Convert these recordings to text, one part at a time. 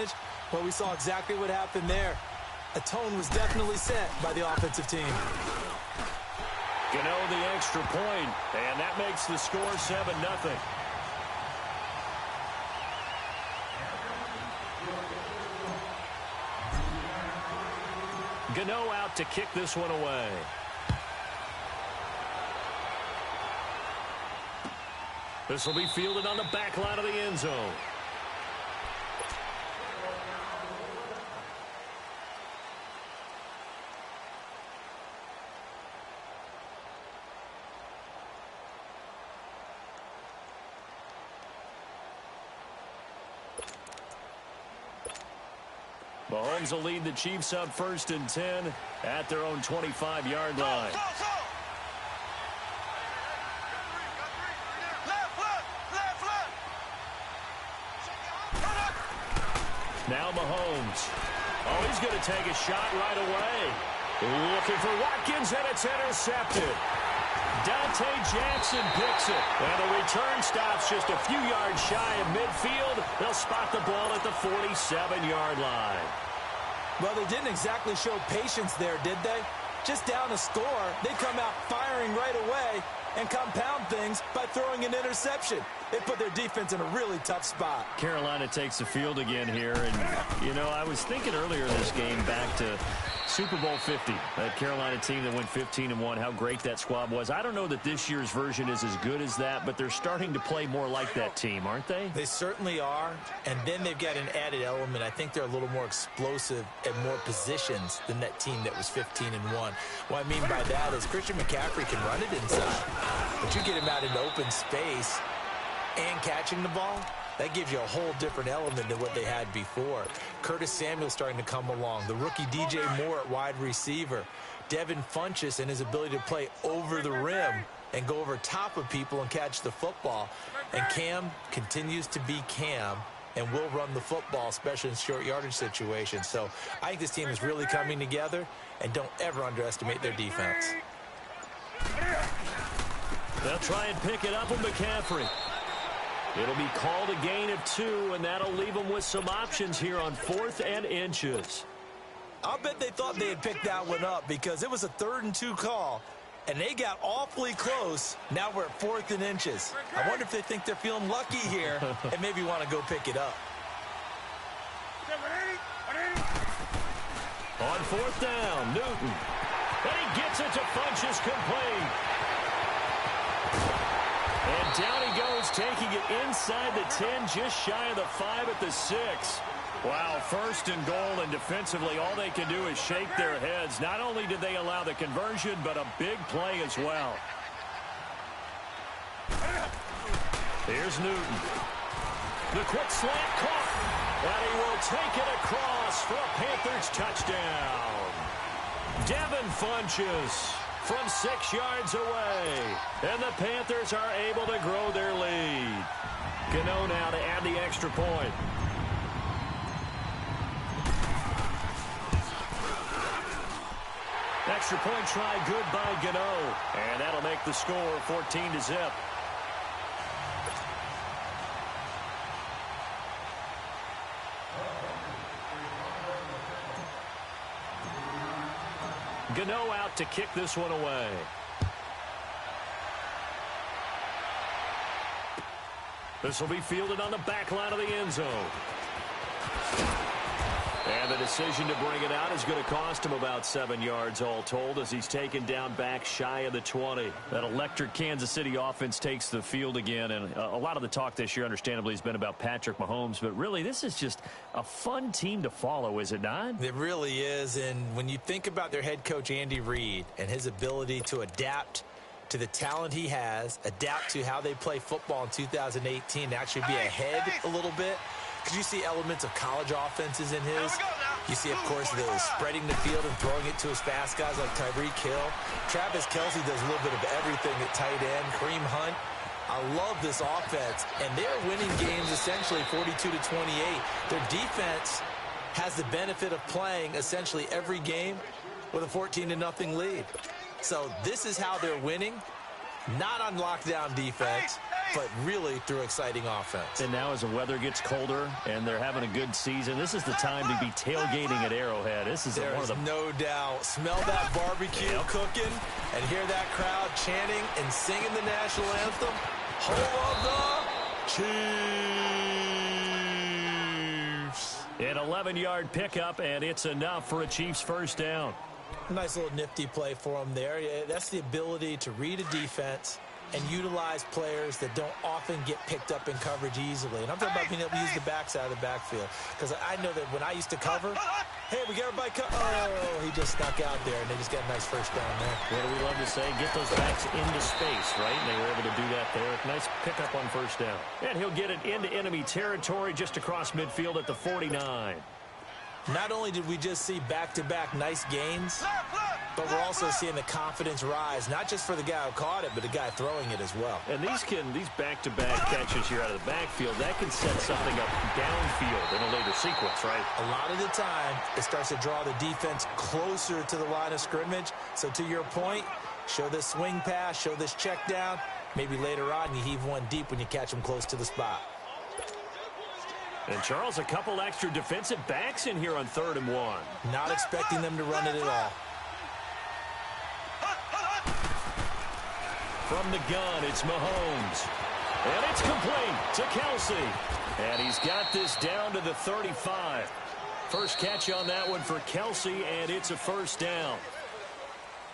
advantage? Well, we saw exactly what happened there. A tone was definitely set by the offensive team. Gano the extra point, and that makes the score 7-0. Gano out to kick this one away. This will be fielded on the back line of the end zone. Mahomes will lead the Chiefs up 1st and 10 at their own 25-yard line. Now Mahomes. Oh, he's going to take a shot right away. Looking for Watkins, and it's intercepted. Dante Jackson picks it. And the return stops just a few yards shy of midfield. They'll spot the ball at the 47-yard line. Well, they didn't exactly show patience there, did they? Just down a score, they come out firing right away and compound things by throwing an interception. It put their defense in a really tough spot. Carolina takes the field again here. And, you know, I was thinking earlier in this game back to Super Bowl 50, that Carolina team that went 15-1, how great that squad was. I don't know that this year's version is as good as that, but they're starting to play more like that team, aren't they? They certainly are, and then they've got an added element. I think they're a little more explosive at more positions than that team that was 15-1. What I mean by that is Christian McCaffrey can run it inside, but you get him out into open space and catching the ball, that gives you a whole different element than what they had before. Curtis Samuel starting to come along. The rookie DJ Moore at wide receiver. Devin Funchess and his ability to play over the rim and go over top of people and catch the football. And Cam continues to be Cam and will run the football, especially in short yardage situations. So I think this team is really coming together, and don't ever underestimate their defense. They'll try and pick it up with McCaffrey. It'll be called a gain of 2, and that'll leave them with some options here on 4th and inches. I'll bet they thought they had picked that one up because it was a 3rd and 2 call, and they got awfully close. Now we're at 4th and inches. I wonder if they think they're feeling lucky here and maybe want to go pick it up. On 4th down, Newton. And he gets it to Funchess complete. And down he goes, taking it inside the 10, just shy of the 5 at the 6. Wow, 1st and goal, and defensively all they can do is shake their heads. Not only did they allow the conversion, but a big play as well. Here's Newton. The quick slant caught, and he will take it across for a Panthers touchdown. Devin Funchess from 6 yards away. And the Panthers are able to grow their lead. Gano now to add the extra point. Extra point try good by Gano. And that'll make the score 14-0. Gano out to kick this one away. This will be fielded on the back line of the end zone. And the decision to bring it out is going to cost him about 7 yards all told as he's taken down back shy of the 20. That electric Kansas City offense takes the field again. And a lot of the talk this year, understandably, has been about Patrick Mahomes. But really, this is just a fun team to follow, is it not? It really is. And when you think about their head coach, Andy Reid, and his ability to adapt to the talent he has, adapt to how they play football in 2018, actually be ahead a little bit. Because you see elements of college offenses in his. You see, of course, the spreading the field and throwing it to his fast guys like Tyreek Hill. Travis Kelce does a little bit of everything at tight end. Kareem Hunt. I love this offense. And they're winning games essentially 42-28. Their defense has the benefit of playing essentially every game with a 14-0 lead. So this is how they're winning. Not on lockdown defense. but really through exciting offense. And now as the weather gets colder and they're having a good season, this is the time to be tailgating at Arrowhead. This is There one of is the... no doubt. Smell that barbecue cooking and hear that crowd chanting and singing the national anthem. Home of the Chiefs. An 11-yard pickup, and it's enough for a Chiefs first down. Nice little nifty play for them there. Yeah, that's the ability to read a defense and utilize players that don't often get picked up in coverage easily. And I'm talking about being able to use the backside of the backfield. Because I know that when I used to cover, hey, we got everybody oh, he just snuck out there, and they just got a nice first down there. What do we love to say? Get those backs into space, right? And they were able to do that there. Nice pickup on first down. And he'll get it into enemy territory just across midfield at the 49. Not only did we just see back-to-back nice gains, but we're also seeing the confidence rise, not just for the guy who caught it, but the guy throwing it as well. And these back-to-back catches here out of the backfield, that can set something up downfield in a later sequence, right? A lot of the time, it starts to draw the defense closer to the line of scrimmage. So to your point, show this swing pass, show this check down. Maybe later on you heave one deep when you catch them close to the spot. And, Charles, a couple extra defensive backs in here on 3rd and 1. Not expecting them to run it at all. From the gun, it's Mahomes. And it's complete to Kelsey. And he's got this down to the 35. First catch on that one for Kelsey, and it's a first down.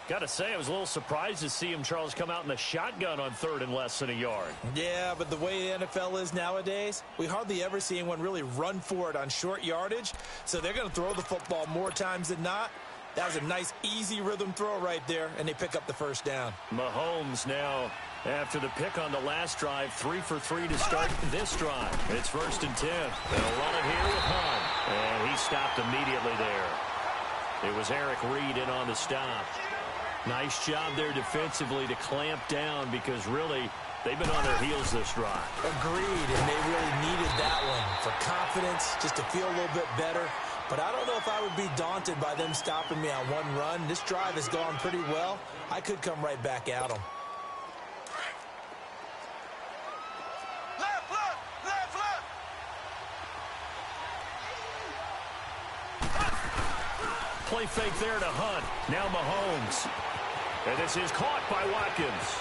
Got to say, I was a little surprised to see him, Charles, come out in the shotgun on 3rd and less than a yard. Yeah, but the way the NFL is nowadays, we hardly ever see anyone really run for it on short yardage. So they're going to throw the football more times than not. That was a nice, easy rhythm throw right there, and they pick up the first down. Mahomes now, after the pick on the last drive, 3 for 3 to start this drive. It's 1st and 10. They'll run it here with Hunt. And he stopped immediately there. It was Eric Reed in on the stop. Nice job there defensively to clamp down because really they've been on their heels this drive. Agreed, and they really needed that one for confidence, just to feel a little bit better. But I don't know if I would be daunted by them stopping me on one run. This drive has gone pretty well. I could come right back at them. Play fake there to Hunt. Now Mahomes. And this is caught by Watkins.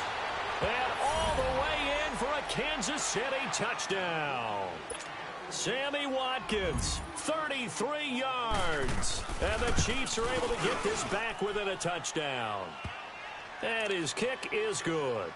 And all the way in for a Kansas City touchdown. Sammy Watkins, 33 yards. And the Chiefs are able to get this back within a touchdown. And his kick is good.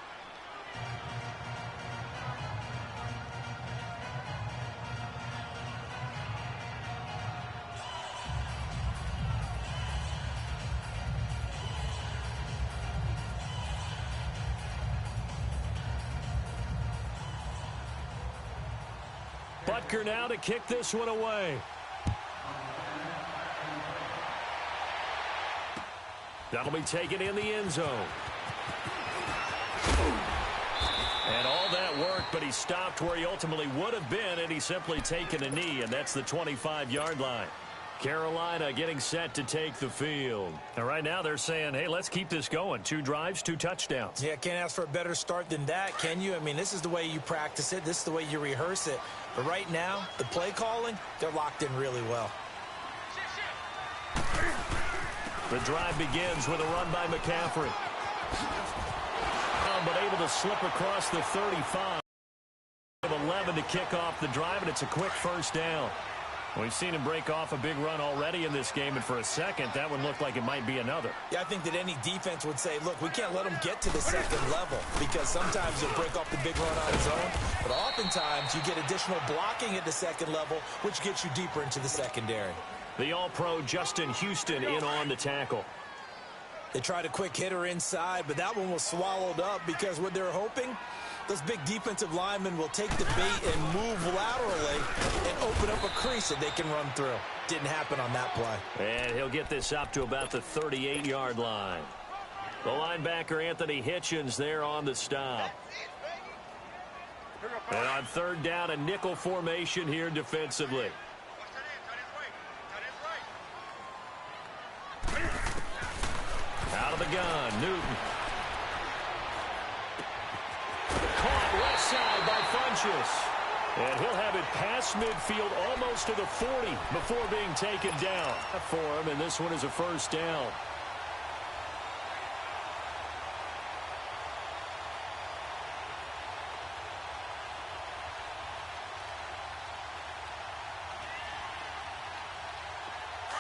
Butker now to kick this one away. That'll be taken in the end zone. And all that worked, but he stopped where he ultimately would have been, and he's simply taken a knee, and that's the 25-yard line. Carolina getting set to take the field. And right now they're saying, hey, let's keep this going. 2 drives, 2 touchdowns. Yeah, can't ask for a better start than that, can you? I mean, this is the way you practice it. This is the way you rehearse it. But right now, the play calling, they're locked in really well. The drive begins with a run by McCaffrey. But able to slip across the 35. 11 to kick off the drive, and it's a quick first down. We've seen him break off a big run already in this game, and for a second, that one looked like it might be another. Yeah, I think that any defense would say, look, we can't let him get to the second level because sometimes he'll break off the big run on his own, but oftentimes you get additional blocking at the second level, which gets you deeper into the secondary. The All-Pro Justin Houston in on the tackle. They tried a quick hitter inside, but that one was swallowed up because what they're hoping, those big defensive linemen will take the bait and move laterally and open up a crease that they can run through. Didn't happen on that play. And he'll get this up to about the 38-yard line. The linebacker, Anthony Hitchens, there on the stop. And on 3rd down, a nickel formation here defensively. Out of the gun, Newton. Caught left side inches. And he'll have it past midfield almost to the 40 before being taken down for him, and this one is a first down.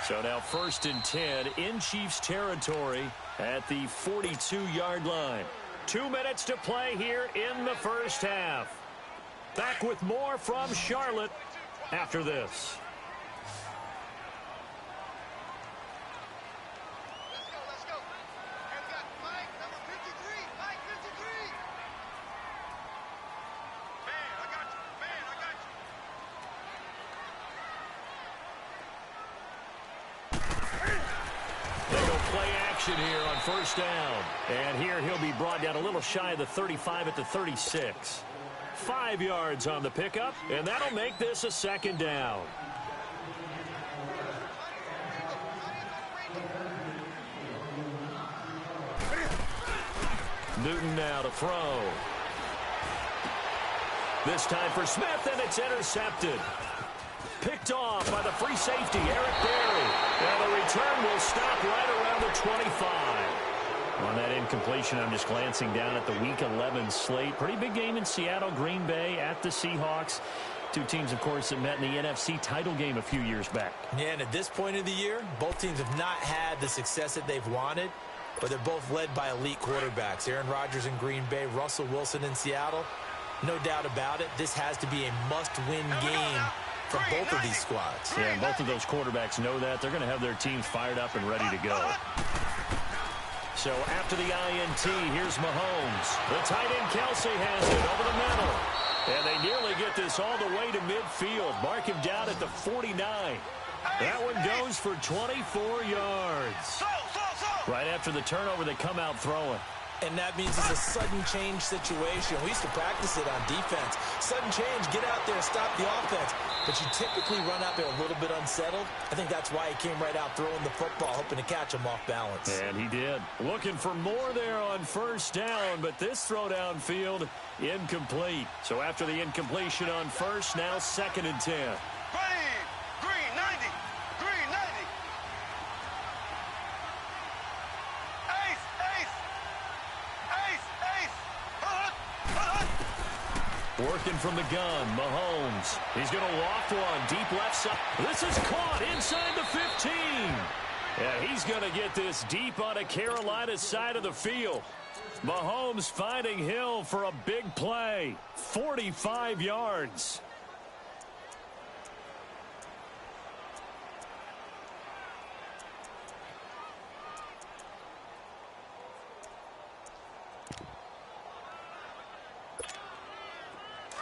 So now 1st and 10 in Chiefs territory at the 42-yard line. 2 minutes to play here in the first half. Back with more from Charlotte after this. Let's go. And we got Mike, number 53. Mike, 53. Man, I got you. They go play action here on first down. And here he'll be brought down a little shy of the 35 at the 36. 5 yards on the pickup, and that'll make this a 2nd down. Newton now to throw. This time for Smith, and it's intercepted. Picked off by the free safety, Eric Berry. Now the return will stop right around the 25. On that incompletion, I'm just glancing down at the Week 11 slate. Pretty big game in Seattle, Green Bay at the Seahawks. Two teams, of course, that met in the NFC title game a few years back. Yeah, and at this point of the year, both teams have not had the success that they've wanted, but they're both led by elite quarterbacks. Aaron Rodgers in Green Bay, Russell Wilson in Seattle. No doubt about it, this has to be a must-win game for both of these squads. Yeah, and both of those quarterbacks know that. They're going to have their teams fired up and ready to go. So after the INT, here's Mahomes. The tight end Kelsey has it over the middle. And they nearly get this all the way to midfield. Mark him down at the 49. That one goes for 24 yards. Right after the turnover, they come out throwing. And that means it's a sudden change situation. We used to practice it on defense. Sudden change, get out there, stop the offense. But you typically run out there a little bit unsettled. I think that's why he came right out throwing the football, hoping to catch him off balance. And he did. Looking for more there on first down, but this throw downfield incomplete. So after the incompletion on first, now 2nd and 10. Green 90. Working from the gun, Mahomes. He's going to loft one, deep left side. This is caught inside the 15. Yeah, he's going to get this deep on a Carolina side of the field. Mahomes finding Hill for a big play. 45 yards.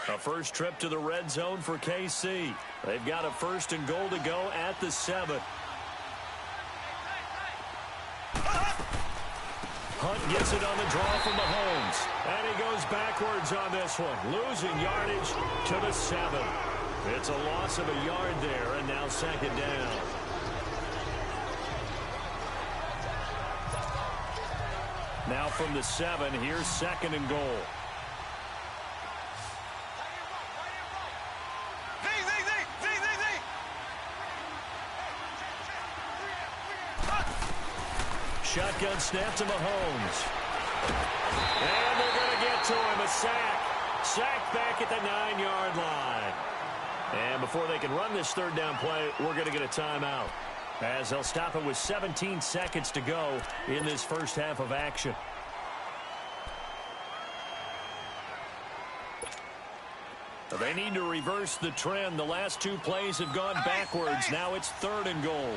A first trip to the red zone for KC. They've got a 1st and goal to go at the 7. Hunt gets it on the draw from Mahomes. And he goes backwards on this one. Losing yardage to the 7. It's a loss of a yard there, and now 2nd down. Now from the 7, here's 2nd and goal. Shotgun snap to Mahomes. And they're going to get to him. A sack. Sacked back at the 9-yard line. And before they can run this 3rd down play, we're going to get a timeout, as they'll stop it with 17 seconds to go in this first half of action. They need to reverse the trend. The last 2 plays have gone backwards. Now it's 3rd and goal.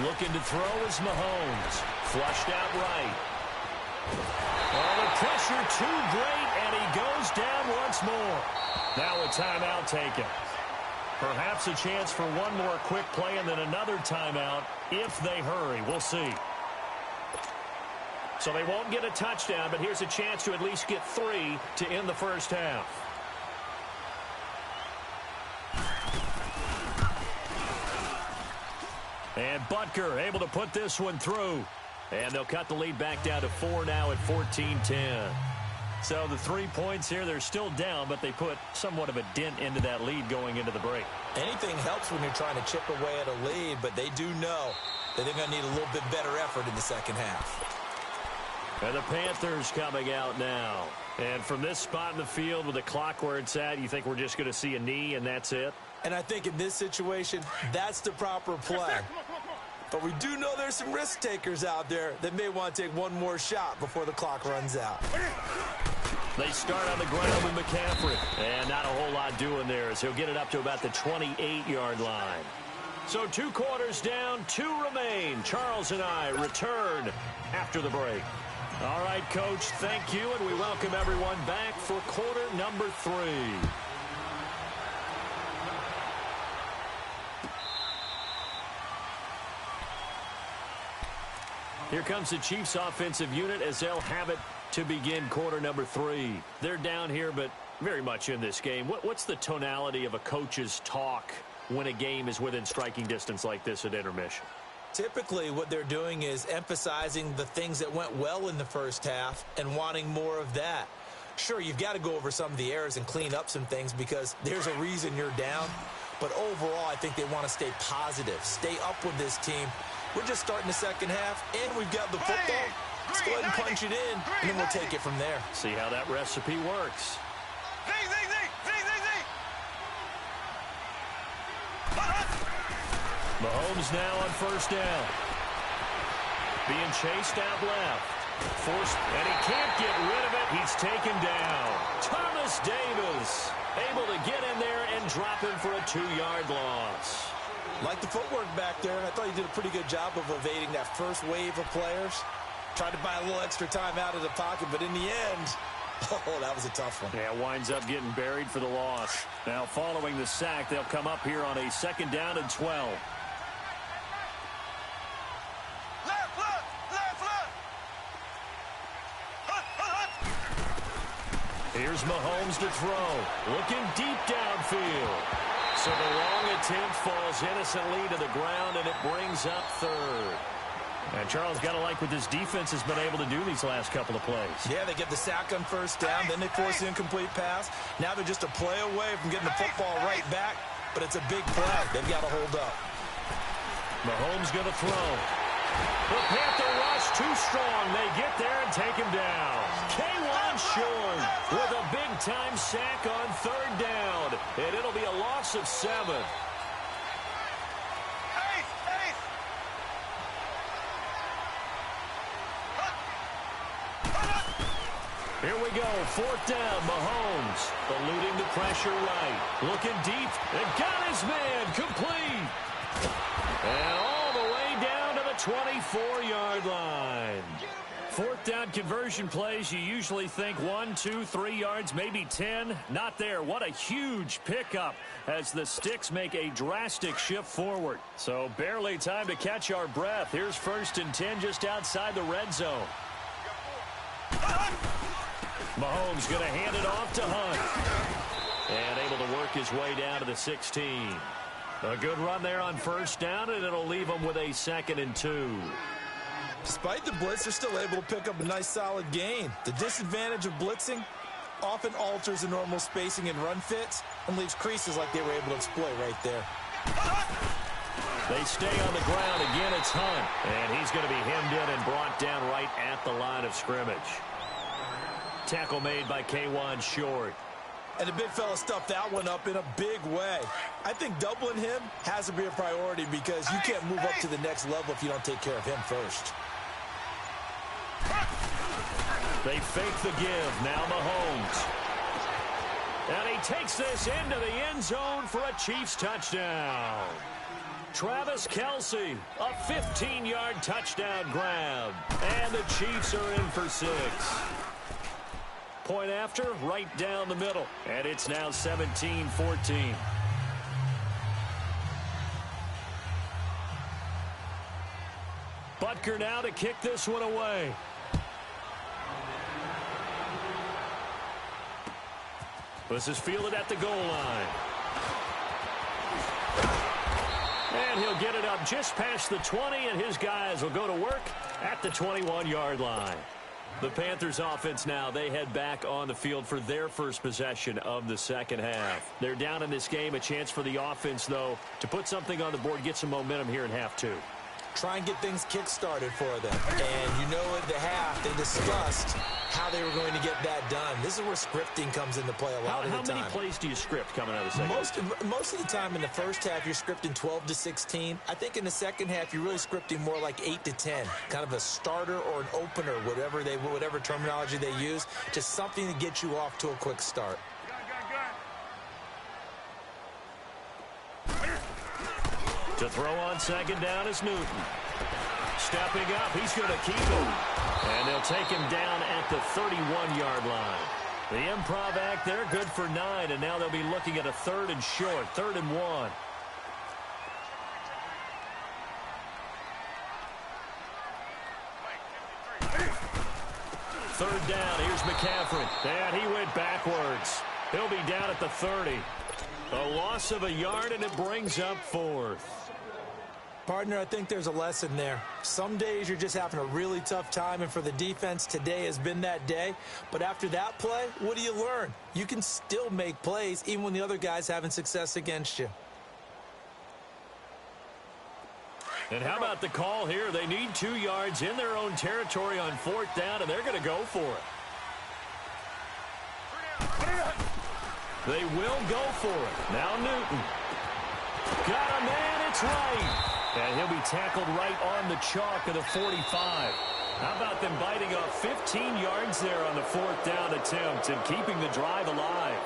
Looking to throw is Mahomes. Flushed out right. Oh, the pressure too great, and he goes down once more. Now a timeout taken. Perhaps a chance for one more quick play and then another timeout if they hurry. We'll see. So they won't get a touchdown, but here's a chance to at least get 3 to end the first half. And Butker able to put this one through. And they'll cut the lead back down to 4 now at 14-10. So the 3 points here, they're still down, but they put somewhat of a dent into that lead going into the break. Anything helps when you're trying to chip away at a lead, but they do know that they're going to need a little bit better effort in the second half. And the Panthers coming out now. And from this spot in the field with the clock where it's at, you think we're just going to see a knee and that's it? And I think in this situation, that's the proper play. But we do know there's some risk takers out there that may want to take one more shot before the clock runs out. They start on the ground with McCaffrey. And not a whole lot doing there as he'll get it up to about the 28-yard line. So 2 quarters down, 2 remain. Charles and I return after the break. All right, Coach, thank you, and we welcome everyone back for quarter number 3. Here comes the Chiefs offensive unit as they'll have it to begin quarter number 3. They're down here, but very much in this game. What's the tonality of a coach's talk when a game is within striking distance like this at intermission? Typically, what they're doing is emphasizing the things that went well in the first half and wanting more of that. Sure, you've got to go over some of the errors and clean up some things because there's a reason you're down. But overall, I think they want to stay positive, stay up with this team. We're just starting the second half, and we've got the football. Let's go ahead and punch it in, and then we'll take it from there. See how that recipe works. Mahomes now on first down. Being chased out left. Forced, and he can't get rid of it. He's taken down. Thomas Davis able to get in there and drop him for a 2-yard loss. Like the footwork back there. I thought he did a pretty good job of evading that first wave of players. Tried to buy a little extra time out of the pocket, but in the end, oh, that was a tough one. Yeah, winds up getting buried for the loss. Now, following the sack, they'll come up here on a 2nd down and 12. Here's Mahomes to throw. Looking deep downfield. So the long attempt falls innocently to the ground, and it brings up 3rd. And Charles, got to like what this defense has been able to do these last couple of plays. Yeah, they get the sack on first down, then they force the incomplete pass. Now they're just a play away from getting the football right back, but it's a big play. They've got to hold up. Mahomes going to throw. The Panther rush too strong. They get there and take him down. K1 Short with a big-time sack on 3rd down, and it'll be a loss of 7. Here we go, 4th down, Mahomes, eluding the pressure right, looking deep, and got his man complete. And all the way down to the 24-yard line. 4th down conversion plays, you usually think 1, 2, 3 yards, maybe 10. Not there. What a huge pickup as the Sticks make a drastic shift forward. So barely time to catch our breath. Here's 1st and 10 just outside the red zone. Mahomes going to hand it off to Hunt. And able to work his way down to the 16. A good run there on 1st down, and it'll leave him with a 2nd and 2. Despite the blitz, they're still able to pick up a nice solid gain. The disadvantage of blitzing often alters the normal spacing and run fits and leaves creases like they were able to exploit right there. They stay on the ground. Again, it's Hunt. And he's going to be hemmed in and brought down right at the line of scrimmage. Tackle made by K1 Short. And the big fella stuffed that one up in a big way. I think doubling him has to be a priority because you can't move up to the next level if you don't take care of him first. They fake the give. Now Mahomes. And he takes this into the end zone for a Chiefs touchdown. Travis Kelce, a 15-yard touchdown grab. And the Chiefs are in for 6. Point after, right down the middle. And it's now 17-14. Butker now to kick this one away. This is fielded at the goal line. And he'll get it up just past the 20, and his guys will go to work at the 21-yard line. The Panthers offense now, they head back on the field for their first possession of the second half. They're down in this game. A chance for the offense, though, to put something on the board, get some momentum here in half two. Try and get things kick-started for them. And you know at the half, they discussed how they were going to get that done. This is where scripting comes into play a lot of the time. How many plays do you script coming out of the second half? Most of the time in the first half, you're scripting 12 to 16. I think in the second half, you're really scripting more like 8 to 10. Kind of a starter or an opener, whatever terminology they use. Just something to get you off to a quick start. To throw on second down is Newton. Stepping up, he's going to keep him. And they'll take him down at the 31-yard line. The improv act there, good for 9, and now they'll be looking at a 3rd and short, 3rd and 1. Third down, here's McCaffrey. And he went backwards. He'll be down at the 30. A loss of a yard, and it brings up 4th. Partner, I think there's a lesson there. Some days you're just having a really tough time, and for the defense, today has been that day. But after that play, what do you learn? You can still make plays even when the other guy's having success against you. And how about the call here? They need 2 yards in their own territory on 4th down, and they're going to go for it. They will go for it. Now Newton. Got a man, it's right. And he'll be tackled right on the chalk of the 45. How about them biting off 15 yards there on the 4th down attempt and keeping the drive alive?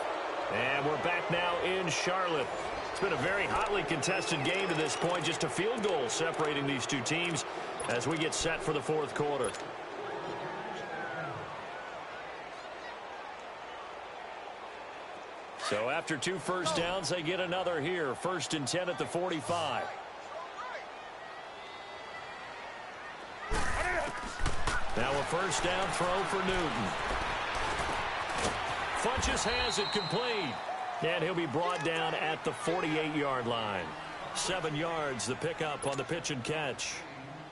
And we're back now in Charlotte. It's been a very hotly contested game to this point. Just a field goal separating these two teams as we get set for the 4th quarter. So after 2 first downs, they get another here. 1st and 10 at the 45. Now a first down throw for Newton. Funches has it complete. And he'll be brought down at the 48-yard line. 7 yards, the pickup on the pitch and catch.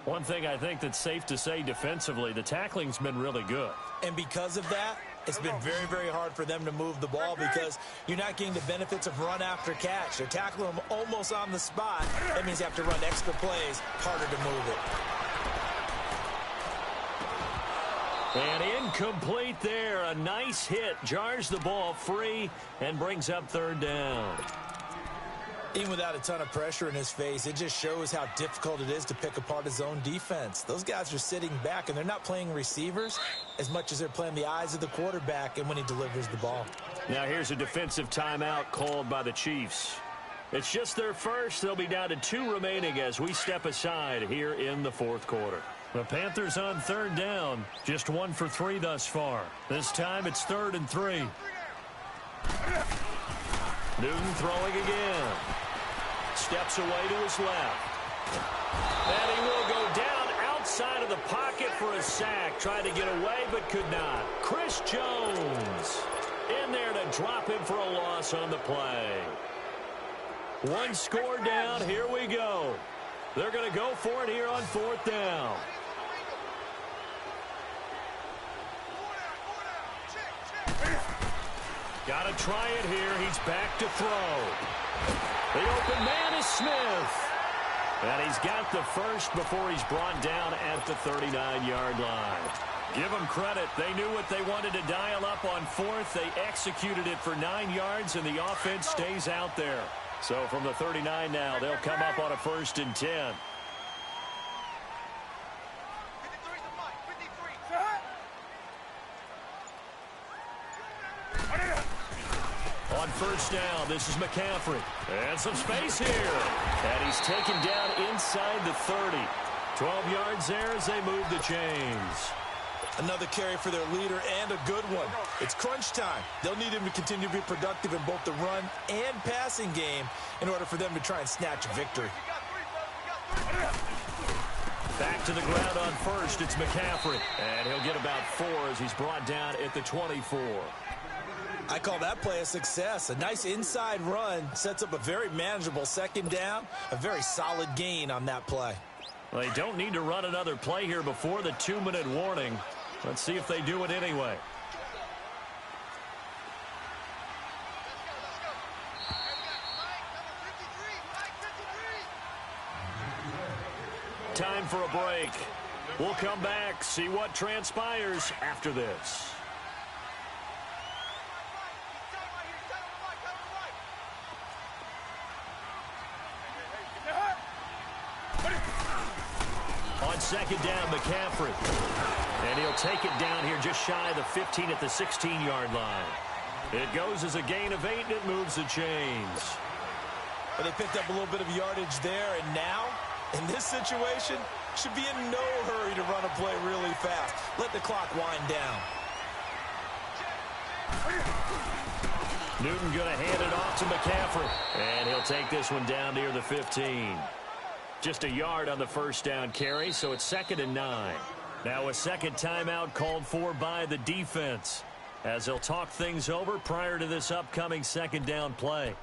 One thing I think that's safe to say defensively, the tackling's been really good. And because of that, it's been very, very hard for them to move the ball because you're not getting the benefits of run after catch. They're tackling them almost on the spot. That means you have to run extra plays, harder to move it. And incomplete there. A nice hit. Jars the ball free and brings up 3rd down. Even without a ton of pressure in his face, it just shows how difficult it is to pick apart his own defense. Those guys are sitting back, and they're not playing receivers as much as they're playing the eyes of the quarterback and when he delivers the ball. Now here's a defensive timeout called by the Chiefs. It's just their first. They'll be down to 2 remaining as we step aside here in the 4th quarter. The Panthers on 3rd down. Just 1 for 3 thus far. This time it's 3rd and 3. Newton throwing again. Steps away to his left. And he will go down outside of the pocket for a sack. Tried to get away but could not. Chris Jones in there to drop him for a loss on the play. 1 score down. Here we go. They're going to go for it here on 4th down. Got to try it here. He's back to throw. The open man is Smith. And he's got the first before he's brought down at the 39-yard line. Give them credit. They knew what they wanted to dial up on 4th. They executed it for 9 yards, and the offense stays out there. So from the 39 now, they'll come up on a 1st and 10. On 1st down, this is McCaffrey. And some space here. And he's taken down inside the 30. 12 yards there as they move the chains. Another carry for their leader and a good one. It's crunch time. They'll need him to continue to be productive in both the run and passing game in order for them to try and snatch a victory. Back to the ground on 1st, it's McCaffrey. And he'll get about 4 as he's brought down at the 24. I call that play a success. A nice inside run sets up a very manageable 2nd down. A very solid gain on that play. Well, they don't need to run another play here before the 2-minute warning. Let's see if they do it anyway. Time for a break. We'll come back, see what transpires after this. On second down, McCaffrey. And he'll take it down here just shy of the 15 at the 16-yard line. It goes as a gain of 8, and it moves the chains. Well, they picked up a little bit of yardage there, and now, in this situation, should be in no hurry to run a play really fast. Let the clock wind down. Newton going to hand it off to McCaffrey. And he'll take this one down near the 15. Just a yard on the first down carry, so it's 2nd and 9. Now a second timeout called for by the defense, as they'll talk things over prior to this upcoming second down play.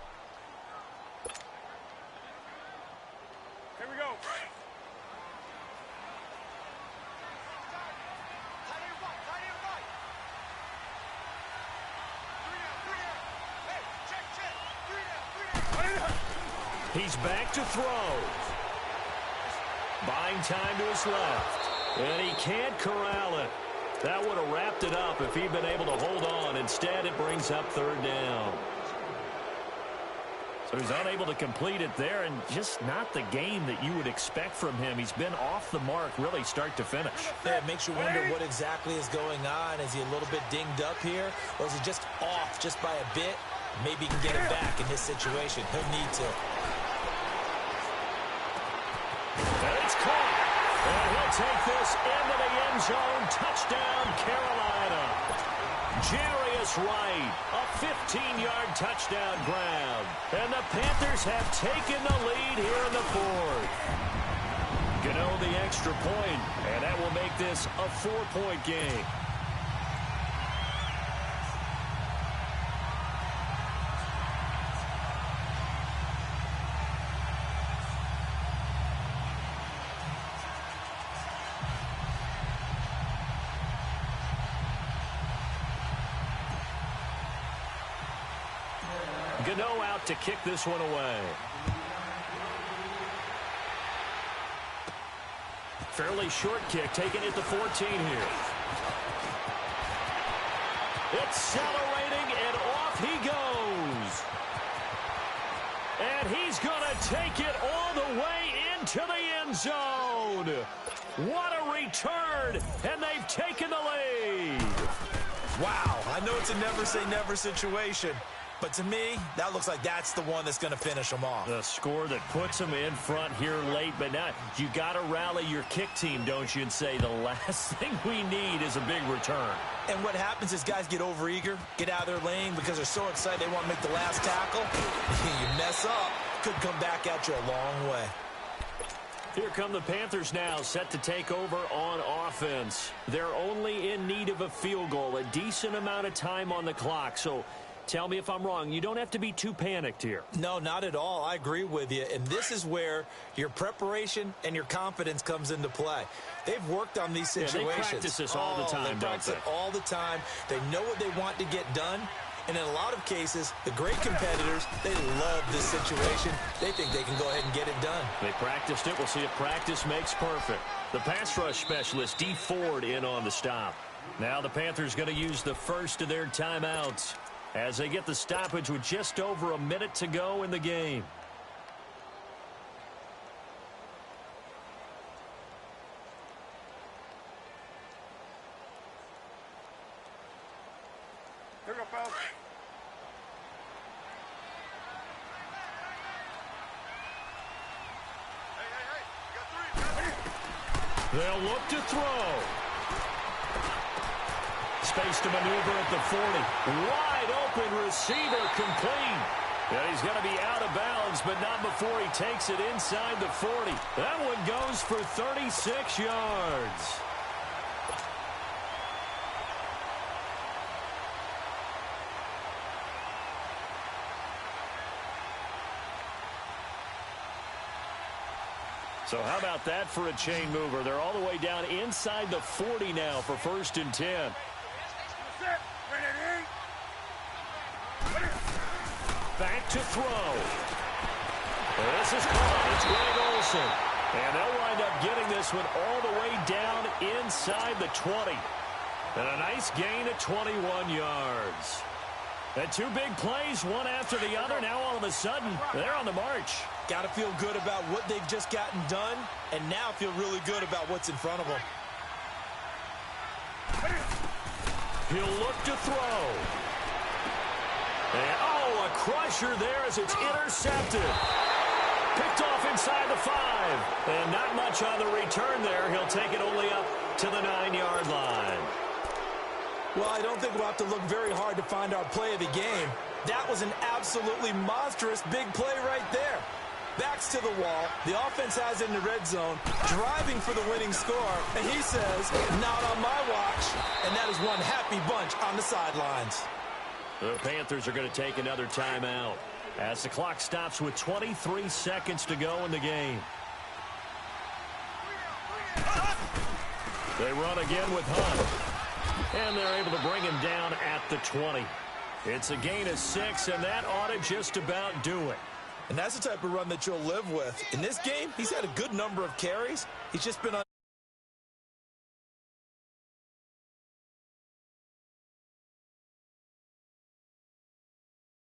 Here we go. He's back to throw. Buying time to his left. And he can't corral it. That would have wrapped it up if he'd been able to hold on. Instead, it brings up 3rd down. So he's unable to complete it there, and just not the game that you would expect from him. He's been off the mark really start to finish. Yeah, it makes you wonder what exactly is going on. Is he a little bit dinged up here, or is he just off just by a bit? Maybe he can get it back in this situation. He'll need to. And it's caught. And he'll take this into the end zone. Touchdown, Carolina. Jarius Wright, a 15-yard touchdown grab. And the Panthers have taken the lead here in the 4th. Gano the extra point, and that will make this a 4-point game. Gano out to kick this one away. Fairly short kick, taking it to 14 here. Accelerating, and off he goes. And he's going to take it all the way into the end zone. What a return, and they've taken the lead. Wow, I know it's a never-say-never situation, but to me, that looks like that's the one that's going to finish them off. The score that puts them in front here late, but now you got to rally your kick team, don't you, and say the last thing we need is a big return. And what happens is guys get overeager, get out of their lane because they're so excited they want to make the last tackle. You mess up, could come back at you a long way. Here come the Panthers now, set to take over on offense. They're only in need of a field goal, a decent amount of time on the clock, so tell me if I'm wrong. You don't have to be too panicked here. No, not at all. I agree with you. And this is where your preparation and your confidence comes into play. They've worked on these situations. Yeah, they practice this all the time, they practice it all the time. They know what they want to get done. And in a lot of cases, the great competitors, they love this situation. They think they can go ahead and get it done. They practiced it. We'll see if practice makes perfect. The pass rush specialist, D. Ford, in on the stop. Now the Panthers going to use the first of their timeouts as they get the stoppage with just over a minute to go in the game. Here we go, fellas. Hey. You got 3. They'll look to throw. Space to maneuver at the 40. Wide open receiver complete. And he's going to be out of bounds, but not before he takes it inside the 40. That one goes for 36 yards. So how about that for a chain mover? They're all the way down inside the 40 now for 1st and 10. Back to throw. This is caught. It's Greg Olsen. And they'll wind up getting this one all the way down inside the 20. And a nice gain of 21 yards. And 2 big plays, one after the other. Now all of a sudden, they're on the march. Got to feel good about what they've just gotten done, and now feel really good about what's in front of them. He'll look to throw. And, oh, a crusher there as it's intercepted. Picked off inside the 5. And not much on the return there. He'll take it only up to the 9-yard line. Well, I don't think we'll have to look very hard to find our play of the game. That was an absolutely monstrous big play right there. Backs to the wall. The offense has it in the red zone, driving for the winning score. And he says, not on my watch. And that is one happy bunch on the sidelines. The Panthers are going to take another timeout as the clock stops with 23 seconds to go in the game. They run again with Hunt. And they're able to bring him down at the 20. It's a gain of 6, and that ought to just about do it. And that's the type of run that you'll live with. In this game, he's had a good number of carries. He's just been